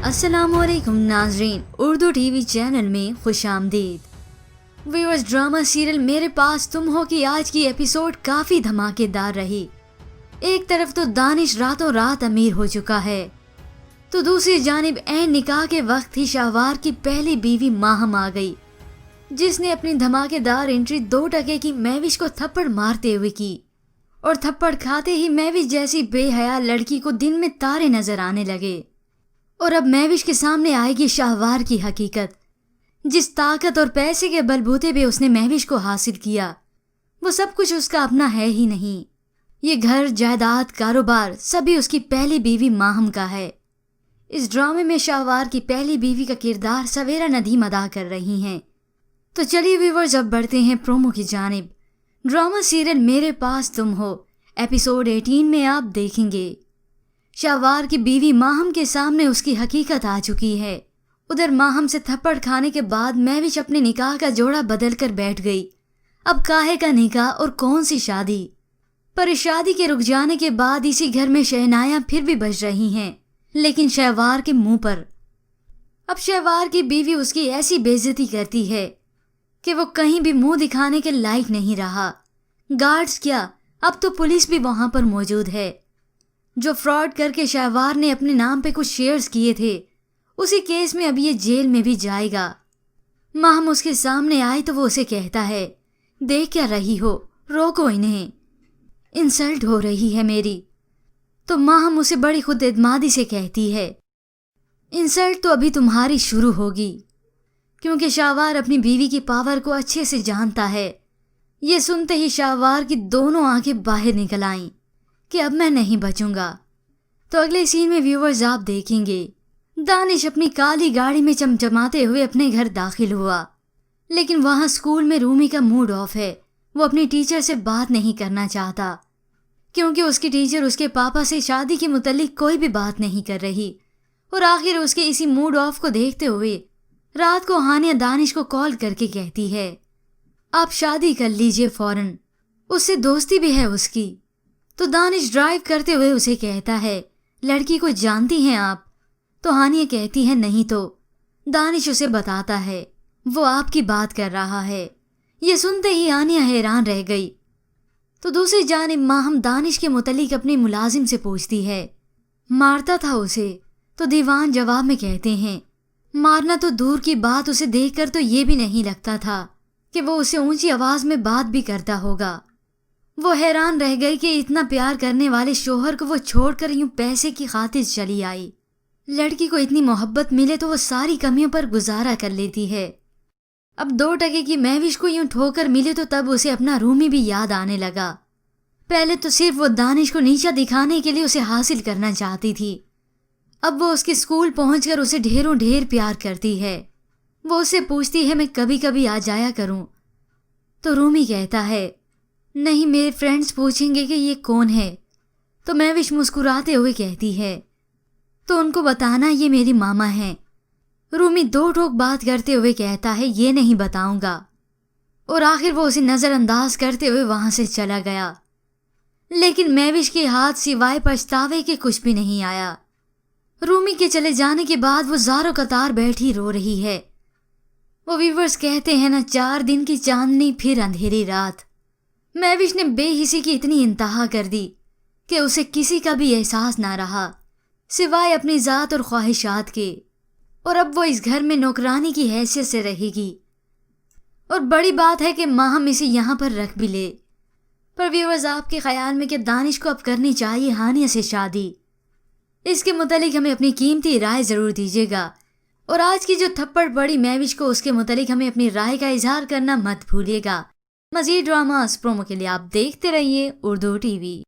अस्सलाम वालेकुम नाजरीन, उर्दू टीवी चैनल में खुश आमदीद। व्यूअर्स, ड्रामा सीरियल मेरे पास तुम हो की आज की एपिसोड काफ़ी धमाकेदार रही। एक तरफ तो दानिश रातों रात अमीर हो चुका है, तो दूसरी जानिब ऐन निकाह के वक्त ही शाहवार की पहली बीवी माहम आ गई, जिसने अपनी धमाकेदार एंट्री 2 टके की महविश को थप्पड़ मारते हुए की। और थप्पड़ खाते ही महविश जैसी बेहया लड़की को दिन में तारे नजर आने लगे। और अब महविश के सामने आएगी शाहवार की हकीकत। जिस ताकत और पैसे के बलबूते पे उसने महविश को हासिल किया, वो सब कुछ उसका अपना है ही नहीं। ये घर, जायदाद, कारोबार सभी उसकी पहली बीवी माहम का है। इस ड्रामे में शाहवार की पहली बीवी का किरदार सवेरा नदीम अदा कर रही हैं। तो चलिए व्यूअर्स, अब बढ़ते हैं प्रोमो की जानिब। ड्रामा सीरियल मेरे पास तुम हो एपिसोड 18 में आप देखेंगे शाहवार की बीवी माहम के सामने उसकी हकीकत आ चुकी है। उधर माहम से थप्पड़ खाने के बाद महविश अपने निकाह का जोड़ा बदल कर बैठ गई। अब काहे का निकाह और कौन सी शादी। पर इस शादी के रुक जाने के बाद इसी घर में शहनाइयां फिर भी बज रही हैं, लेकिन शाहवार के मुंह पर। अब शाहवार की बीवी उसकी ऐसी बेइज्जती करती है कि वो कहीं भी मुंह दिखाने के लायक नहीं रहा। गार्ड्स क्या, अब तो पुलिस भी वहां पर मौजूद है। जो फ्रॉड करके शाहवार ने अपने नाम पे कुछ शेयर्स किए थे, उसी केस में अब ये जेल में भी जाएगा। माहम उसके सामने आए तो वो उसे कहता है, देख क्या रही हो, रोको इन्हें, इंसल्ट हो रही है मेरी। तो माहम उसे बड़ी खुद एतमादी से कहती है, इंसल्ट तो अभी तुम्हारी शुरू होगी, क्योंकि शाहवार अपनी बीवी की पावर को अच्छे से जानता है। ये सुनते ही शाहवार की दोनों आंखें बाहर निकल आईं कि अब मैं नहीं बचूंगा। तो अगले सीन में व्यूअर्स आप देखेंगे दानिश अपनी काली गाड़ी में चमचमाते हुए अपने घर दाखिल हुआ, लेकिन वहां स्कूल में रूमी का मूड ऑफ है। वो अपनी टीचर से बात नहीं करना चाहता, क्योंकि उसकी टीचर उसके पापा से शादी के मुतालिक कोई भी बात नहीं कर रही। और आखिर उसके इसी मूड ऑफ को देखते हुए रात को हानिया दानिश को कॉल करके कहती है, आप शादी कर लीजिए फौरन, उससे दोस्ती भी है उसकी। तो दानिश ड्राइव करते हुए उसे कहता है, लड़की को जानती हैं आप? तो हानिया कहती है, नहीं। तो दानिश उसे बताता है, वो आपकी बात कर रहा है। ये सुनते ही हानिया हैरान रह गई। तो दूसरी जानिब माहम दानिश के मुतालिक अपने मुलाजिम से पूछती है, मारता था उसे? तो दीवान जवाब में कहते हैं, मारना तो दूर की बात, उसे देखकर तो ये भी नहीं लगता था कि वो उसे ऊंची आवाज में बात भी करता होगा। वो हैरान रह गई कि इतना प्यार करने वाले शोहर को वो छोड़कर यूं पैसे की खातिर चली आई। लड़की को इतनी मोहब्बत मिले तो वो सारी कमियों पर गुजारा कर लेती है। अब 2 टके की महविश को यूं ठोकर मिले तो तब उसे अपना रूमी भी याद आने लगा। पहले तो सिर्फ वो दानिश को नीचा दिखाने के लिए उसे हासिल करना चाहती थी, अब वो उसके स्कूल पहुंचकर उसे ढेरों ढेर प्यार करती है। वो उससे पूछती है, मैं कभी कभी आ जाया करूं? तो रूमी कहता है, नहीं, मेरे फ्रेंड्स पूछेंगे कि ये कौन है। तो महविश मुस्कुराते हुए कहती है, तो उनको बताना ये मेरी मामा हैं। रूमी 2 टोक बात करते हुए कहता है, ये नहीं बताऊंगा। और आखिर वो उसे नजरअंदाज करते हुए वहां से चला गया। लेकिन महविश के हाथ सिवाय पछतावे के कुछ भी नहीं आया। रूमी के चले जाने के बाद वो ज़ारो कतार बैठी रो रही है। वो व्यूअर्स कहते हैं ना, 4 दिन की चांदनी फिर अंधेरी रात। महविश ने बेहिसी की इतनी इंतहा कर दी कि उसे किसी का भी एहसास ना रहा सिवाय अपनी ज़ात और ख्वाहिशात के। और अब वो इस घर में नौकरानी की हैसियत से रहेगी। और बड़ी बात है कि माहम इसे यहाँ पर रख भी ले। पर व्यूअर्स, आपके ख्याल में कि दानिश को अब करनी चाहिए हानिया से शादी? इसके मुतालिक हमें अपनी कीमती राय ज़रूर दीजिएगा। और आज की जो थप्पड़ पड़ी महविश को, उसके मुतालिक हमें अपनी राय का इजहार करना मत भूलिएगा। मज़ीद ड्रामास प्रोमो के लिए आप देखते रहिए उर्दू टीवी।